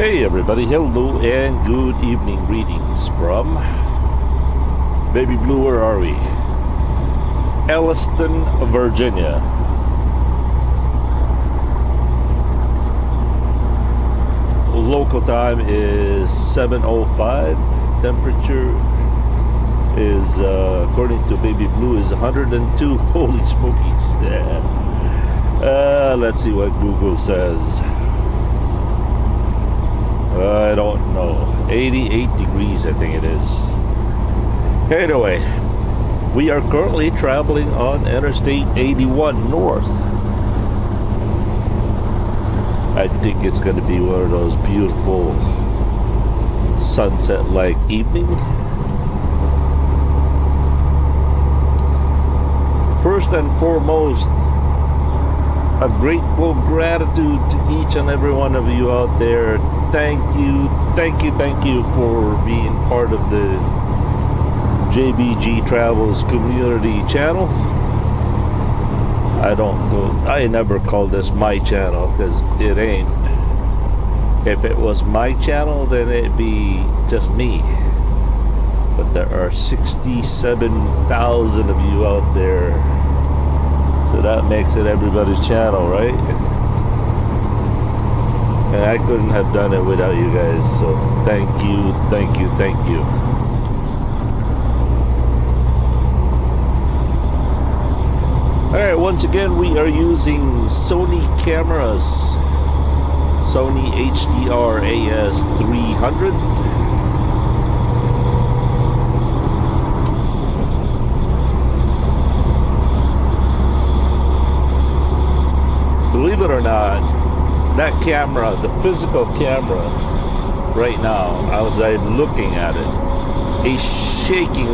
Hey everybody, hello and good evening. Greetings from Baby Blue. Where are we? Elliston, Virginia. Local time is 7:05. Temperature is, according to Baby Blue, is 102. Holy smokies! Yeah. Let's see what Google says. I don't know. 88 degrees, I think it is. Anyway, we are currently traveling on Interstate 81 North. I think it's going to be one of those beautiful sunset-like evenings. First and foremost, a grateful gratitude to each and every one of you out there. Thank you for being part of the JBG Travels community channel. I never call this my channel because it ain't. If it was my channel, then it'd be just me. But there are 67,000 of you out there. So that makes it everybody's channel, right? And I couldn't have done it without you guys. So thank you. Alright, once again we are using Sony cameras. Sony HDR AS300. Believe it or not, that camera, the physical camera, right now, as I'm looking at it, is shaking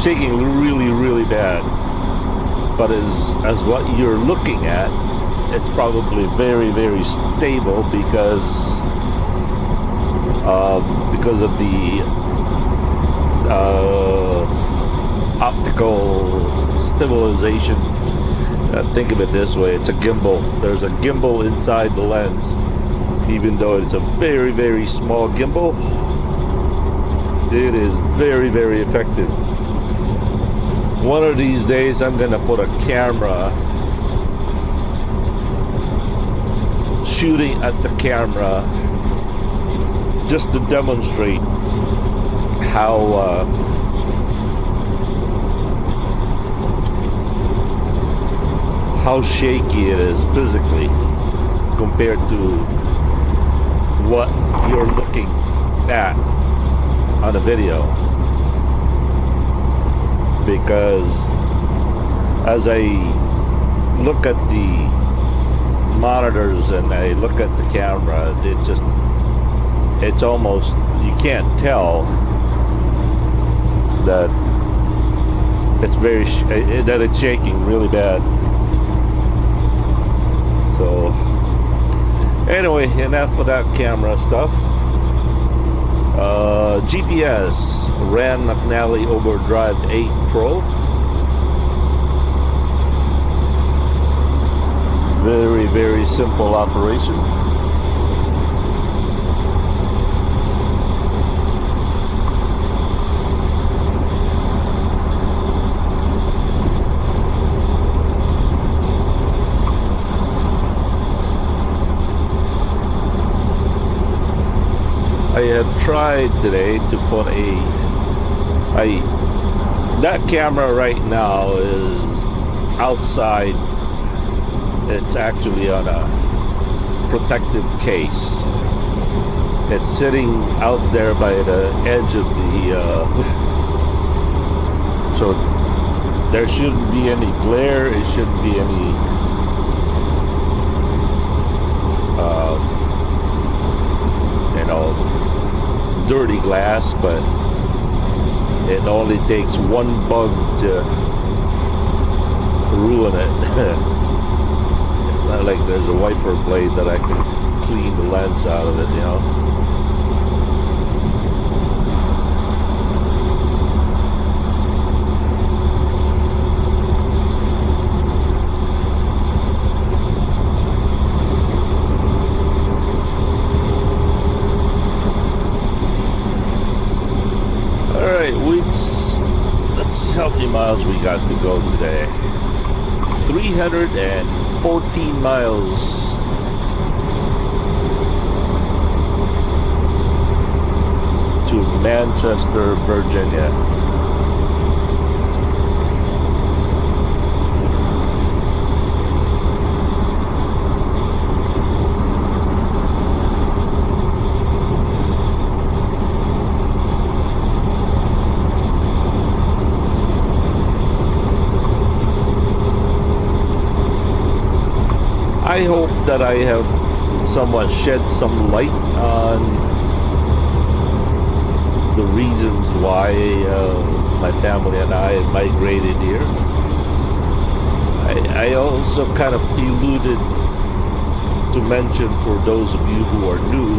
shaking really bad. But as what you're looking at, it's probably very stable because of the optical stabilization. Think of it this way, it's a gimbal. There's a gimbal inside the lens. Even though it's a very small gimbal, it is very effective. One of these days I'm gonna put a camera shooting at the camera just to demonstrate how shaky it is physically compared to what you're looking at on a video. Because as I look at the monitors and I look at the camera, it's almost, you can't tell that it's shaking really bad. So anyway, enough of that camera stuff. GPS Rand McNally Overdrive 8 Pro. Very simple operation. I have tried today to put that camera right now is outside. It's actually on a protective case. It's sitting out there by the edge of the so there shouldn't be any glare. It shouldn't be any dirty glass, but it only takes one bug to ruin it. It's not like there's a wiper blade that I can clean the lens out of it, you know. miles we got to go today. 314 miles. To Manchester, Virginia. I hope that I have somewhat shed some light on the reasons why my family and I migrated here. I also kind of alluded to mention for those of you who are new,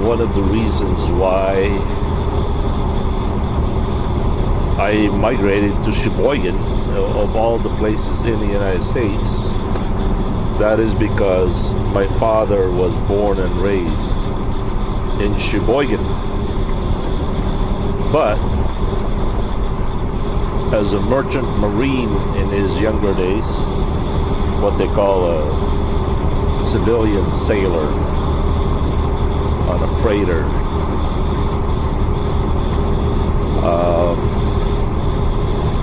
one of the reasons why I migrated to Sheboygan, of all the places in the United States. That is because my father was born and raised in Sheboygan. But as a merchant marine in his younger days, what they call a civilian sailor on a freighter,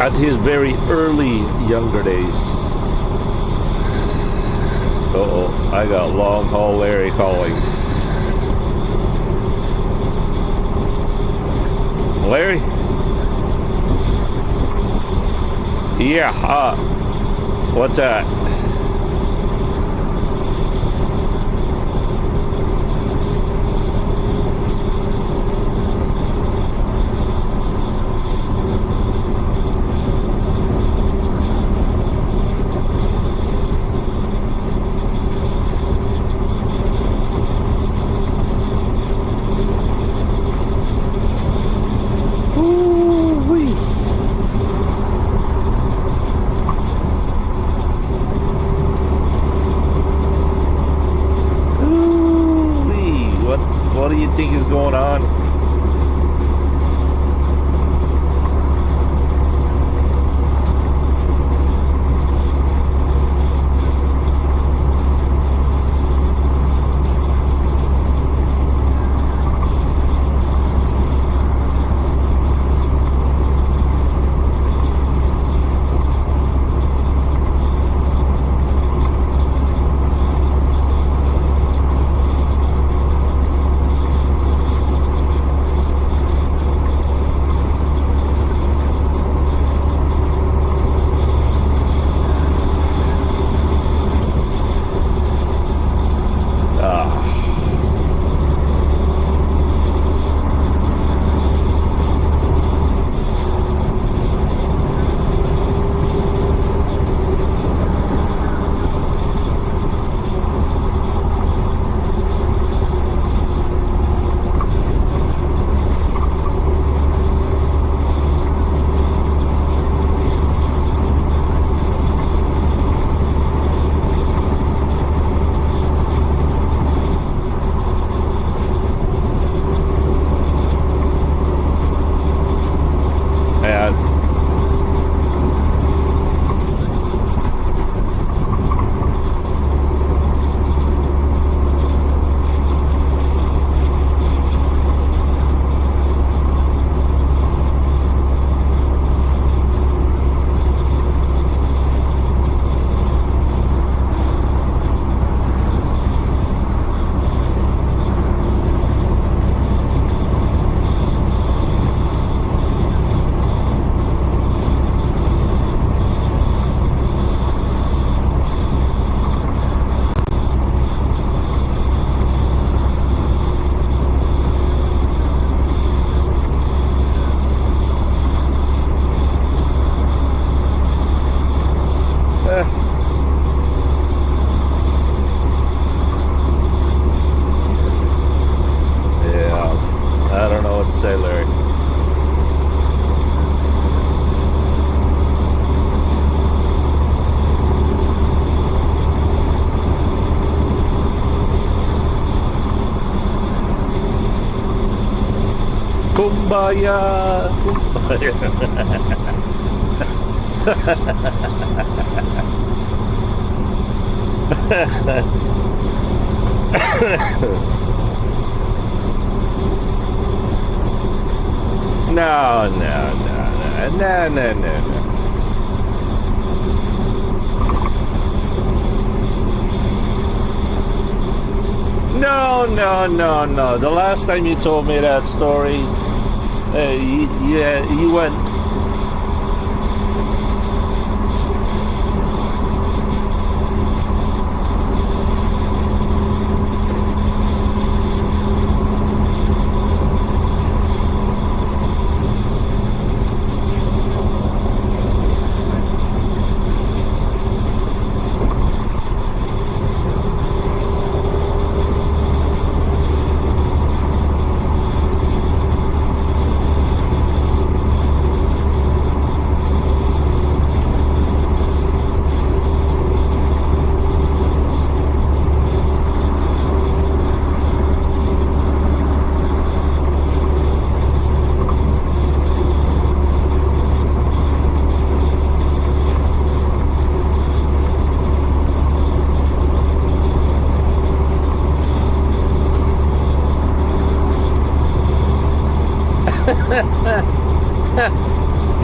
at his very early younger days. Uh-oh, I got Long Haul Larry calling. Larry? Yeah, what's that? Kumbaya, kumbaya. No, no, no, no, no, no, no. No, no, no, no. The last time you told me that story, you went.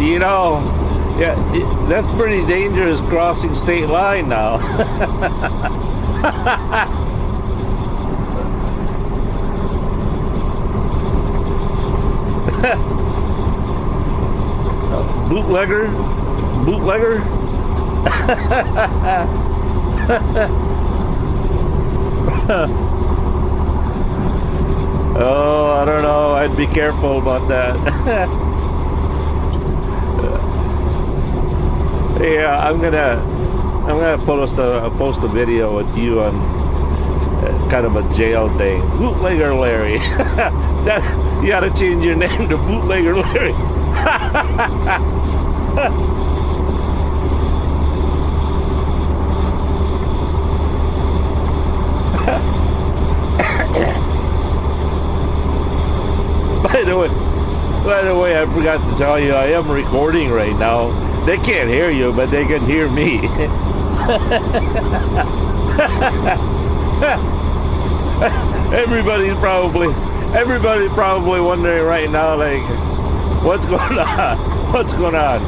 You know, yeah, that's pretty dangerous crossing state line now. Bootlegger, bootlegger. Oh, I don't know. I'd be careful about that. Yeah, I'm gonna post a video with you on kind of a jail thing. Bootlegger Larry. That you gotta change your name to Bootlegger Larry. By the way, I forgot to tell you, I am recording right now. They can't hear you, but they can hear me. Everybody's probably wondering right now, like, what's going on? What's going on?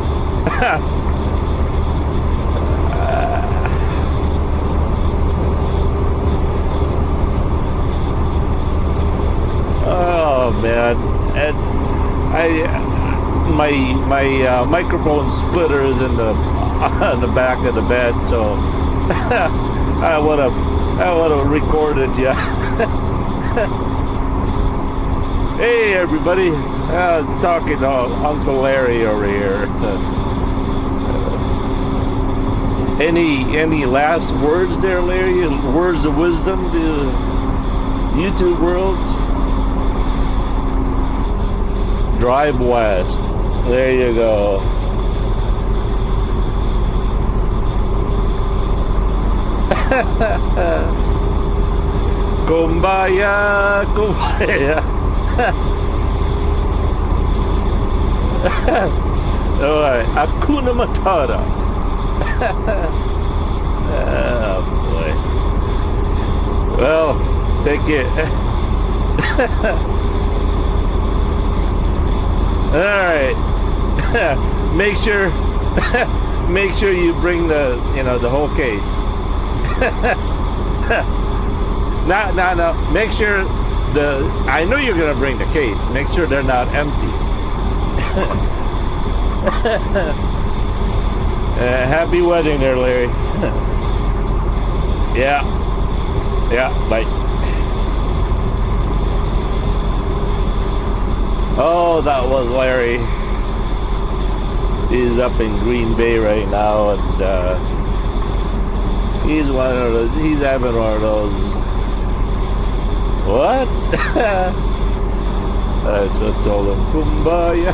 Oh man, and my microphone splitter is in the on the back of the bed, so I would have recorded you. Hey everybody, talking to Uncle Larry over here. Any last words there, Larry? Words of wisdom to YouTube world? Drive west. There you go. Kumbaya, kumbaya. Alright, Hakuna Matata. Oh boy. Well, take it. Alright. Make sure you bring the whole case. No. Make sure I know you're gonna bring the case. Make sure they're not empty. Happy wedding there, Larry. Yeah, bye. Oh, that was Larry. He's up in Green Bay right now, and he's having one of those. What? I just told him, Kumbaya.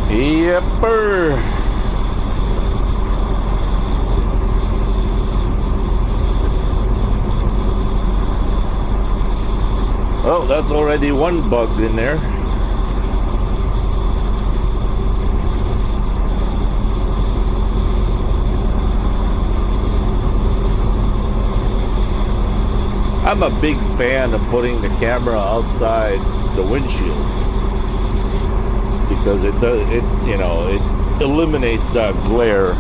Yepper. Oh, that's already one bug in there. I'm a big fan of putting the camera outside the windshield because it eliminates that glare.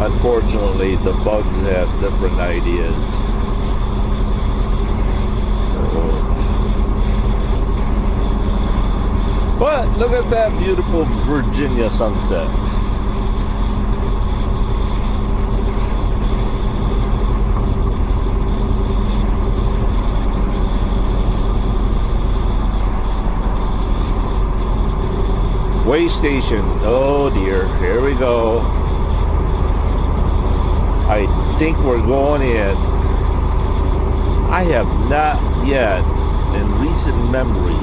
Unfortunately, the bugs have different ideas. But look at that beautiful Virginia sunset. Way station. Oh dear, here we go. I think we're going in. I have not yet, in recent memories,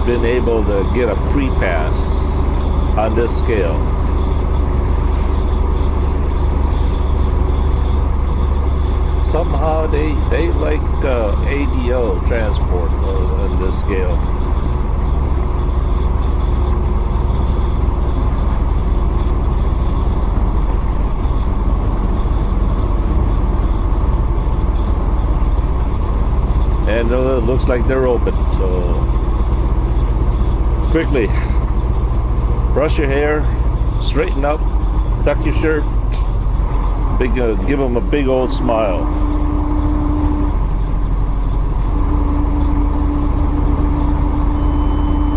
been able to get a pre-pass on this scale. Somehow they like ADO transport on this scale. And it looks like they're open, so quickly brush your hair, straighten up, tuck your shirt, give them a big old smile.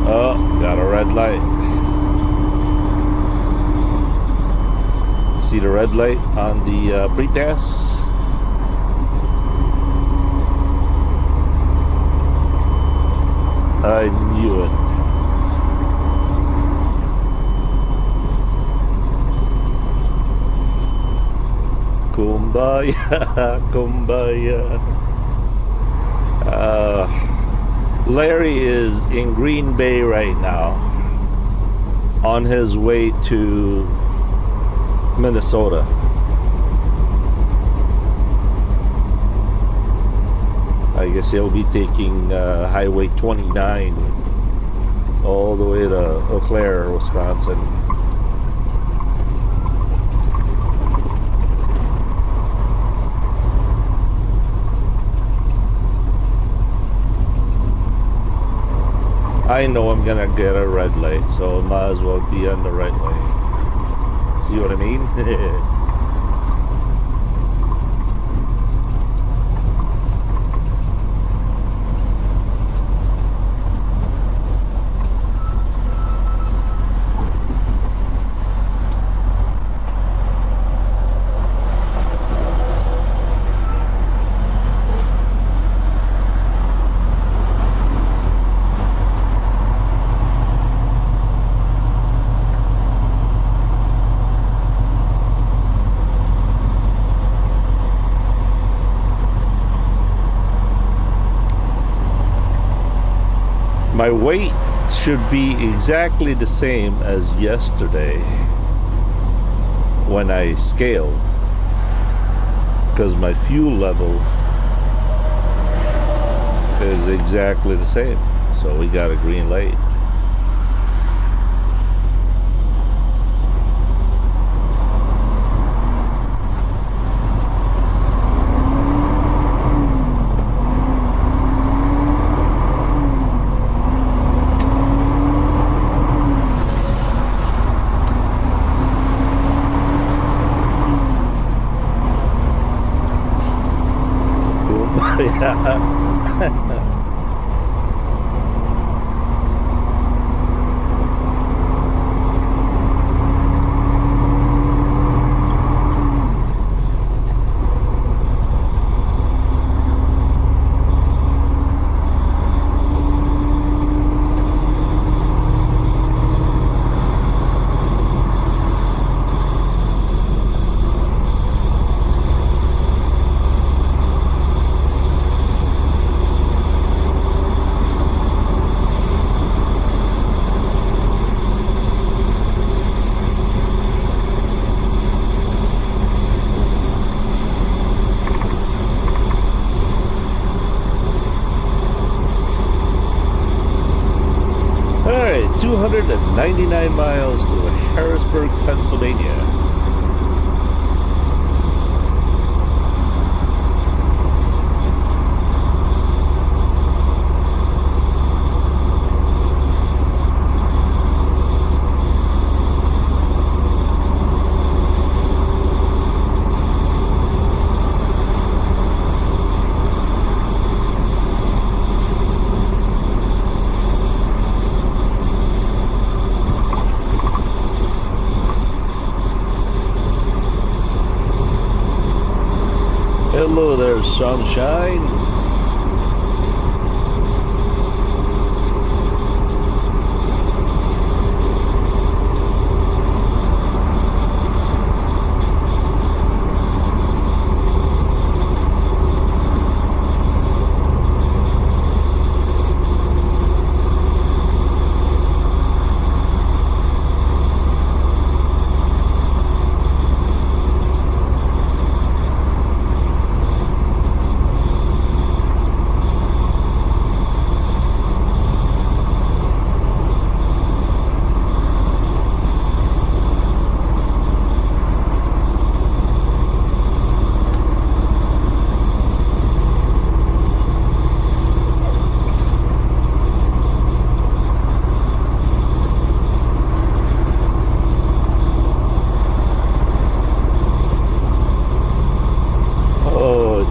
Oh, got a red light. See the red light on the pre-pass? I knew it. Kumbaya, kumbaya. Larry is in Green Bay right now on his way to Minnesota. I guess he'll be taking Highway 29 all the way to Eau Claire, Wisconsin. I know I'm gonna get a red light, so I might as well be on the right lane. See what I mean? My weight should be exactly the same as yesterday when I scaled, because my fuel level is exactly the same. So we got a green light. 299 miles to Harrisburg, Pennsylvania. Hello there, sunshine.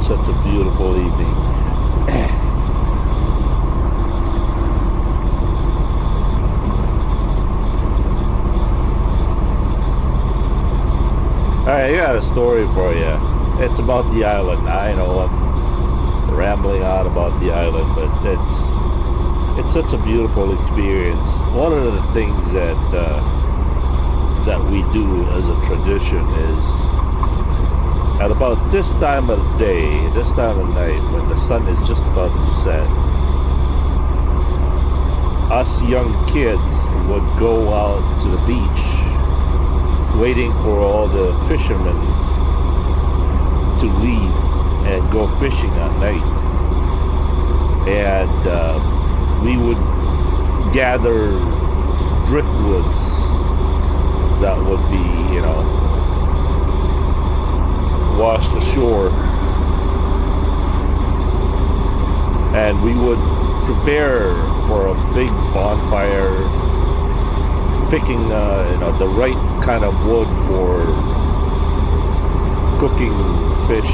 Such a beautiful evening. Alright, I got a story for you. It's about the island. I know I'm rambling on about the island, but it's such a beautiful experience. One of the things that we do as a tradition is at about this time of day, this time of night, when the sun is just about to set, us young kids would go out to the beach, waiting for all the fishermen to leave and go fishing at night. And we would gather driftwoods that would be, washed ashore, and we would prepare for a big bonfire, picking the right kind of wood for cooking fish,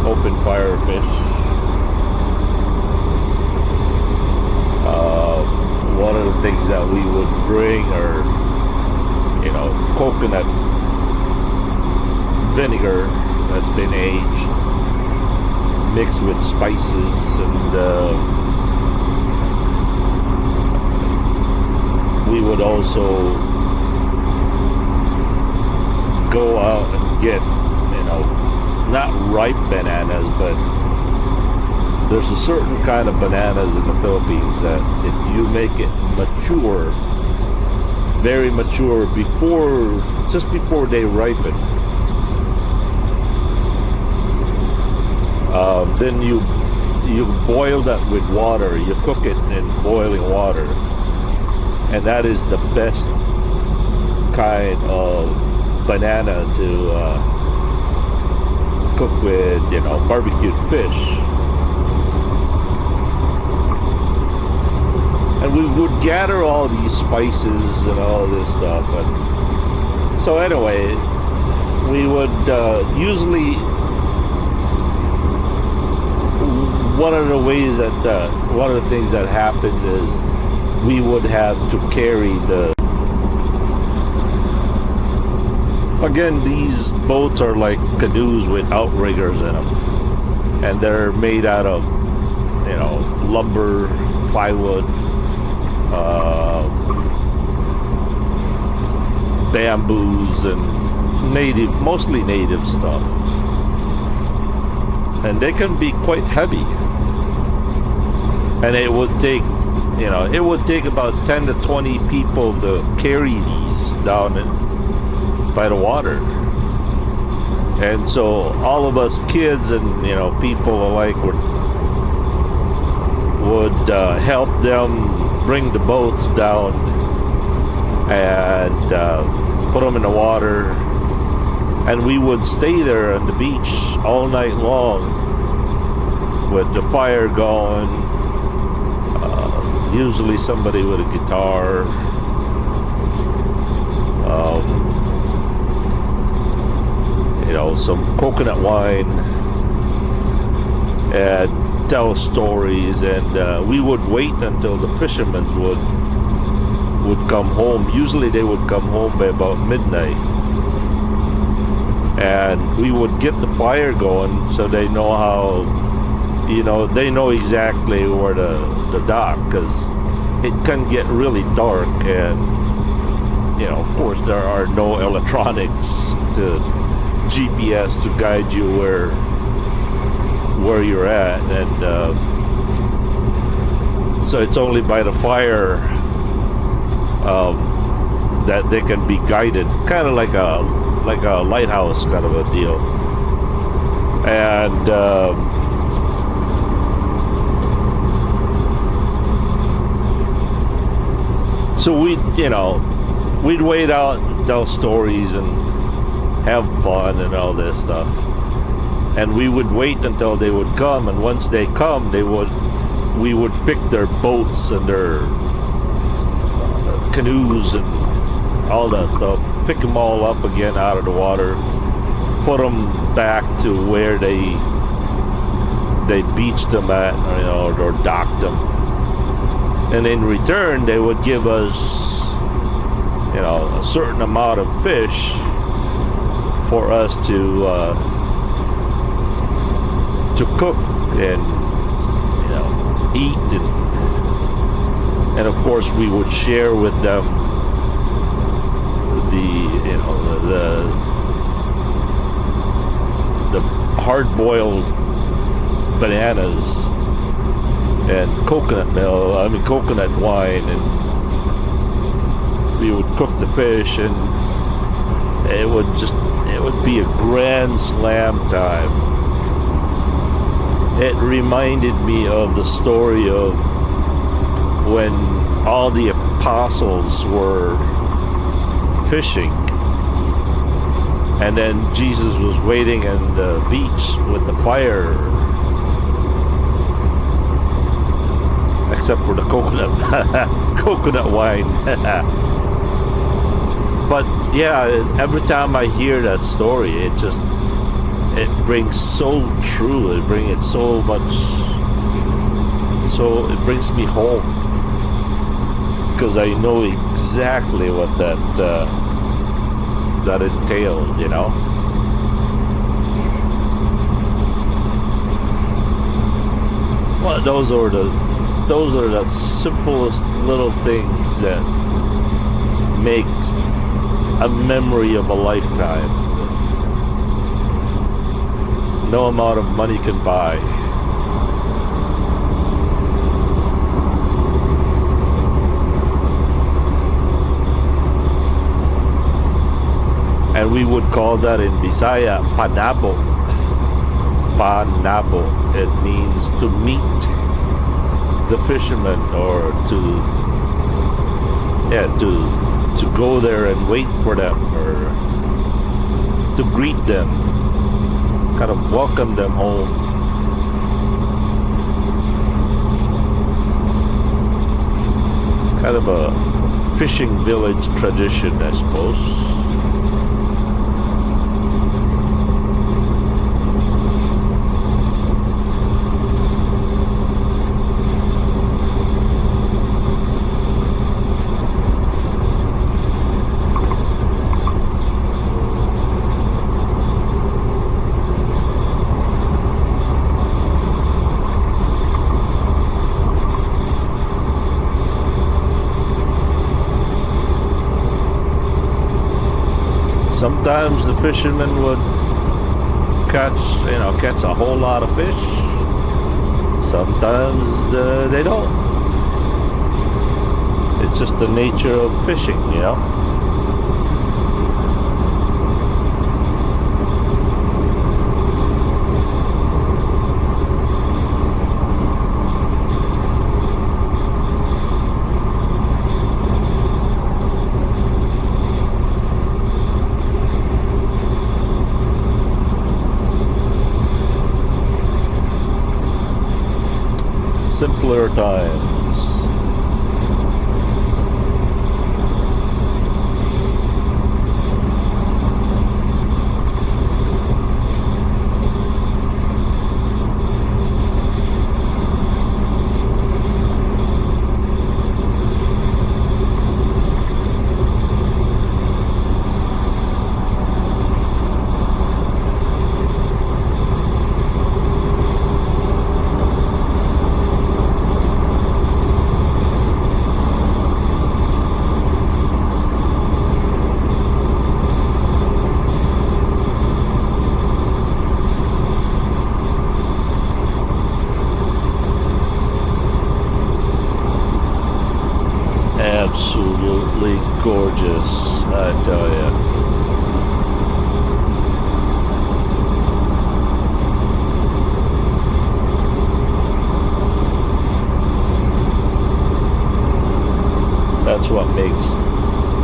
open fire fish. One of the things that we would bring are coconut vinegar that's been aged, mixed with spices, and we would also go out and get, not ripe bananas, but there's a certain kind of bananas in the Philippines that if you make it mature, very mature, just before they ripen, then you boil that with water. You cook it in boiling water, and that is the best kind of banana to cook with, barbecued fish. And we would gather all these spices and all this stuff. And so anyway, we would usually, one of the things that happens is we would have to carry again, these boats are like canoes with outriggers in them, and they're made out of, lumber, plywood, bamboos, and mostly native stuff. And they can be quite heavy. And it would take, about 10 to 20 people to carry these down by the water. And so all of us kids and, people alike would help them bring the boats down and put them in the water, and we would stay there on the beach all night long with the fire going. Usually somebody with a guitar. Some coconut wine, and tell stories, and we would wait until the fishermen would come home. Usually they would come home by about midnight, and we would get the fire going so they know how, they know exactly where the dock, because it can get really dark, and of course there are no electronics to GPS to guide you where you're at, and so it's only by the fire that they can be guided, kind of like a lighthouse kind of a deal. And so we'd wait out and tell stories and have fun and all this stuff, and we would wait until they would come, and once they come, we would pick their boats and their canoes and all that stuff, pick them all up again out of the water, put them back to where they beached them at, or docked them, and in return they would give us a certain amount of fish for us to cook and eat, and of course we would share with them the hard-boiled bananas and coconut wine, and we would cook the fish, and it would be a grand slam time. It reminded me of the story of when all the apostles were fishing, and then Jesus was waiting on the beach with the fire, except for the coconut wine. But yeah, every time I hear that story, it brings so true. It brings me home, because I know exactly what that entailed. Well, those are the simplest little things that make a memory of a lifetime. No amount of money can buy. And we would call that in Bisaya panabo. Panabo. It means to meet the fishermen, or to go there and wait for them, or to greet them, kind of welcome them home. Kind of a fishing village tradition, I suppose. Sometimes the fishermen would catch a whole lot of fish. Sometimes they don't. It's just the nature of fishing, simpler times. Absolutely gorgeous, I tell you. That's what makes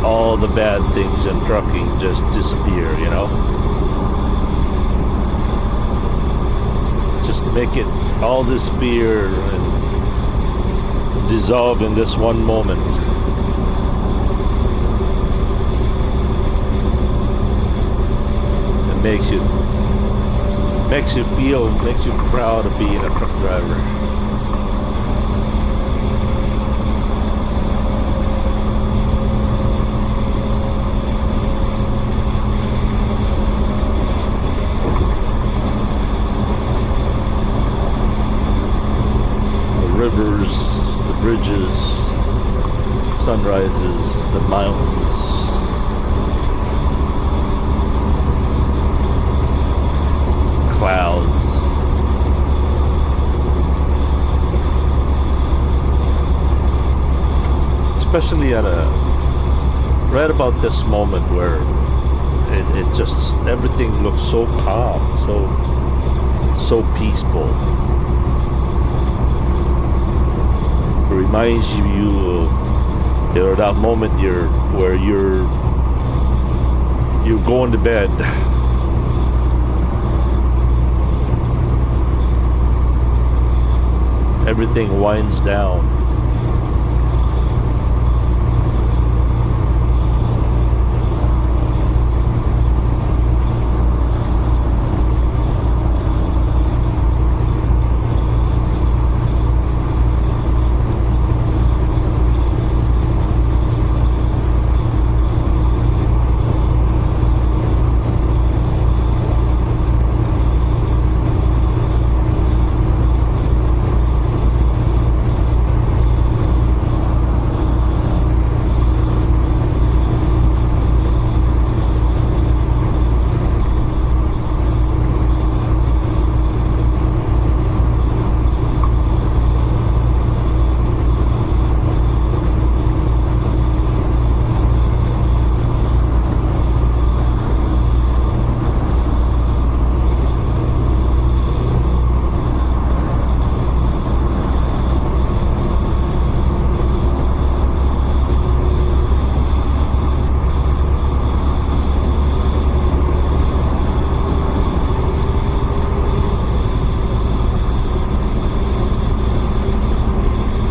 all the bad things in trucking just disappear, you know? Just make it all disappear and dissolve in this one moment. It makes you feel, makes you proud of being a truck driver. The rivers, the bridges, sunrises, the mountains. Clouds. Especially at right about this moment where it just, everything looks so calm, so peaceful. It reminds you of, you know, that moment where you're going to bed. Everything winds down.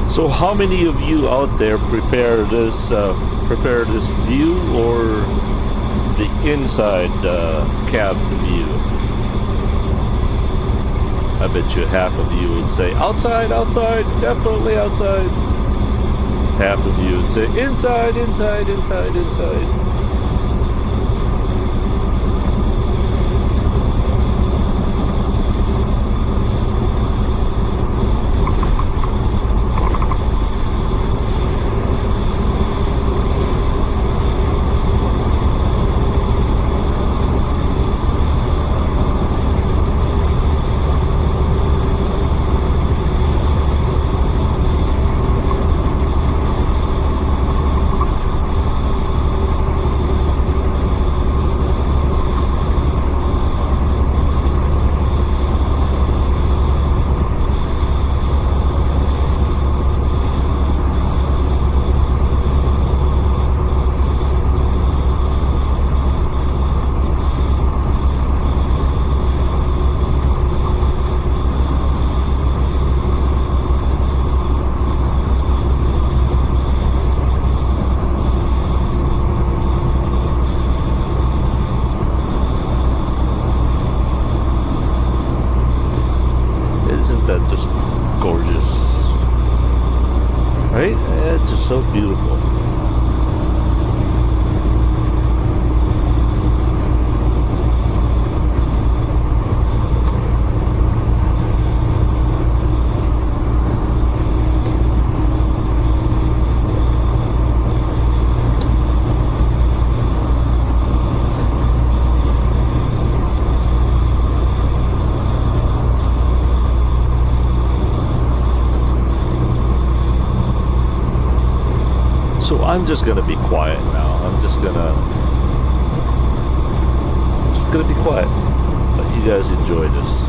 So how many of you out there prepare this view or the inside cab view? I bet you half of you would say outside, outside, definitely outside. Half of you would say inside, inside, inside, inside. beautiful. So I'm just gonna be quiet now. I'm just gonna be quiet. Let you guys enjoy this.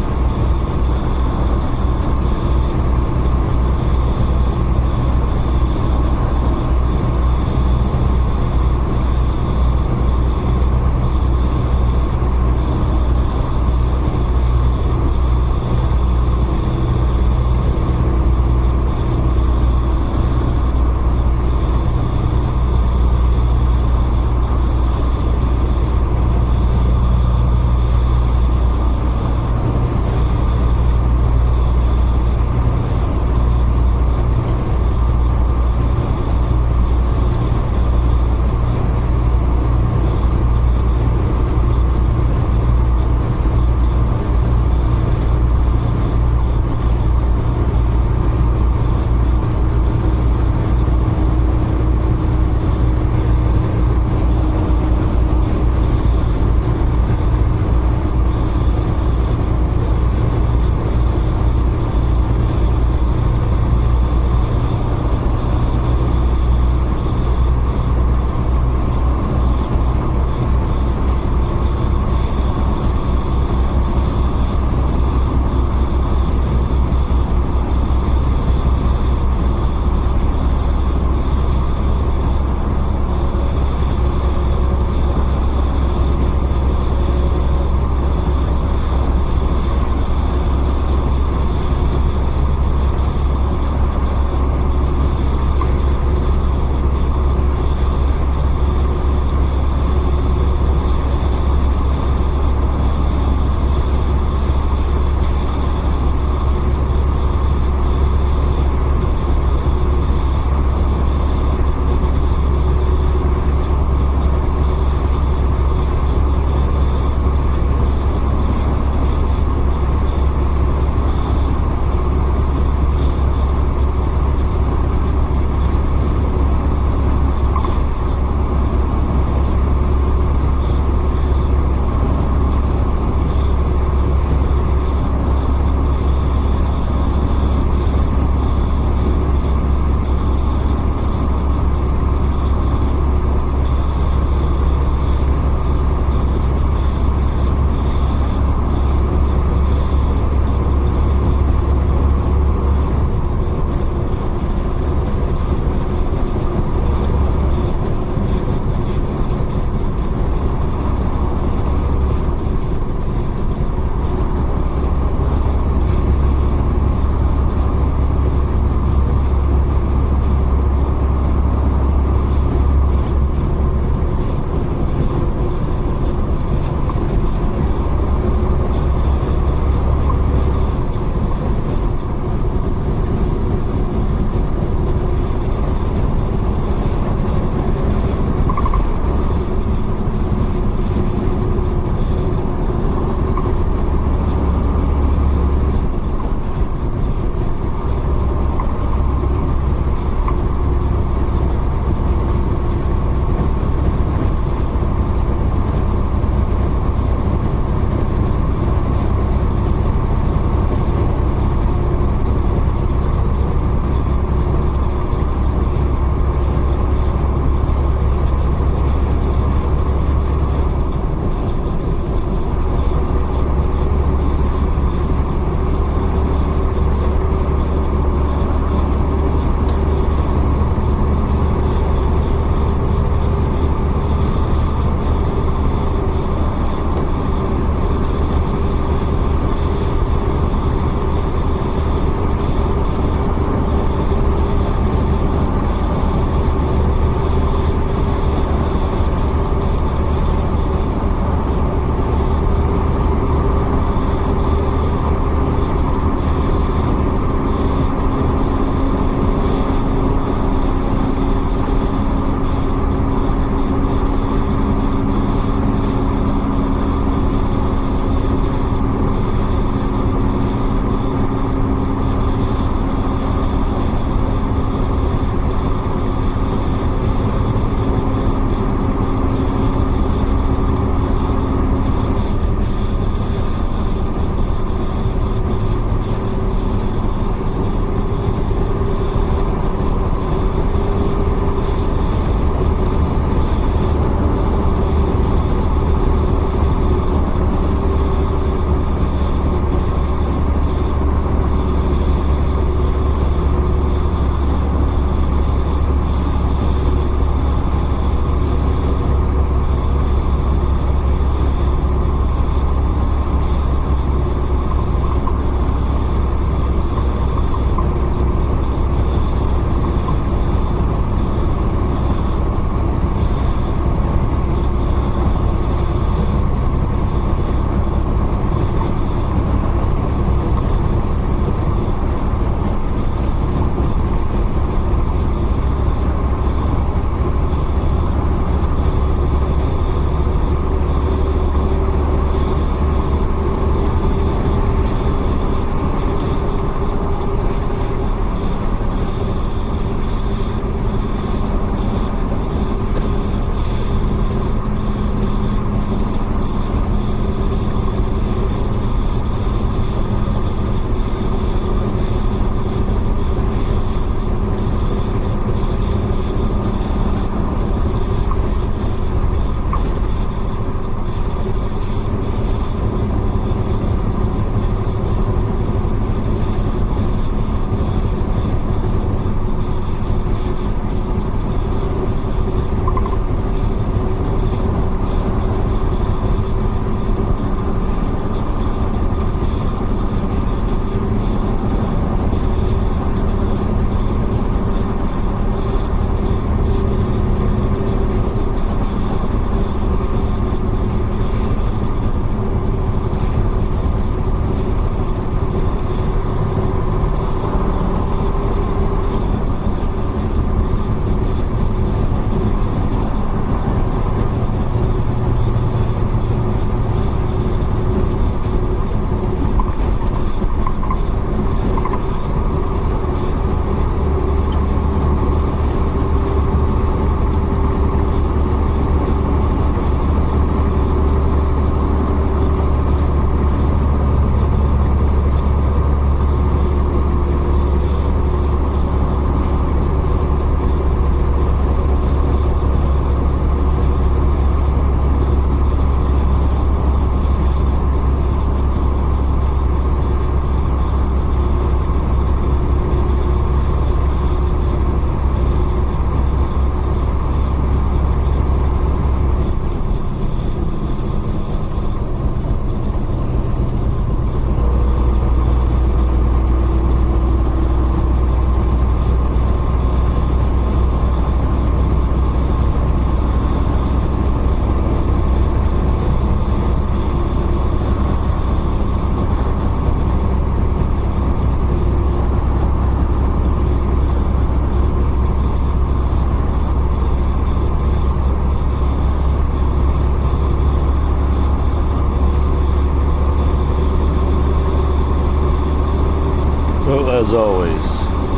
as always,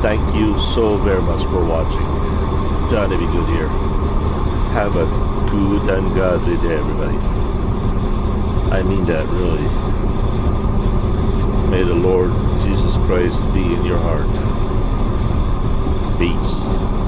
thank you so very much for watching. Johnny Be Good here. Have a good and godly day, everybody. I mean that, really. May the Lord Jesus Christ be in your heart. Peace.